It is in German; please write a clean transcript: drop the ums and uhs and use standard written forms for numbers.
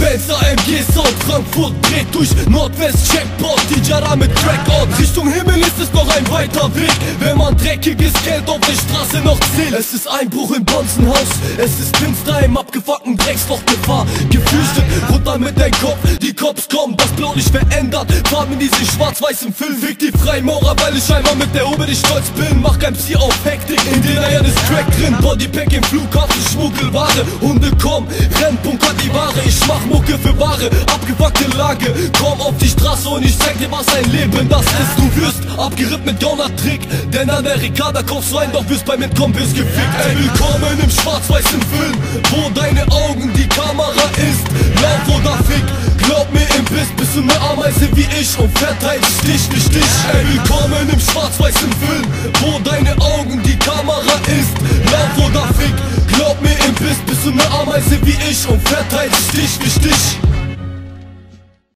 Benz AMG Sound, Frankfurt dreht durch Nordwest Checkpoint, die Jara mit Trackort. Richtung Himmel ist es noch ein weiter Weg, wenn man dreckiges Geld auf der Straße noch zählt. Es ist Einbruch im Bonzenhaus, es ist Finster im abgefuckten Drecksloch, Gefahr gefürchtet, runter mit dein Kopf, die Cops kommen, das Blau nicht verändert, Farben in diesem schwarz-weißen Film. Fick die Freimaurer, weil ich scheinbar mit der Hube nicht stolz bin. Mach MC auf Hektik, in den Eiern ist Crack drin, Bodypack im Flughafen, Schmuggelware, Hunde kommen, Rennbunker die Ware, ich mach Mucke für Ware, abgefuckte Lage. Komm auf die Straße und ich zeig dir, was ein Leben das ist. Du wirst abgerippt mit Gauner-Trick, denn Amerika, da kommst du rein, doch wirst beim Mitkommen wirst gefickt. Ey, willkommen im schwarz-weißen Film, wo deine Augen die Kamera ist. Lauf oder fick, glaub mir im Biss, bist du ne Ameise wie ich und verteilt Stich für Stich. Ey, willkommen im schwarz-weißen Film, wo deine Augen die Kamera ist. Lauf oder fick, glaub mir im Biss, bist du ne Ameise wie ich und verteilt Stich für Stich.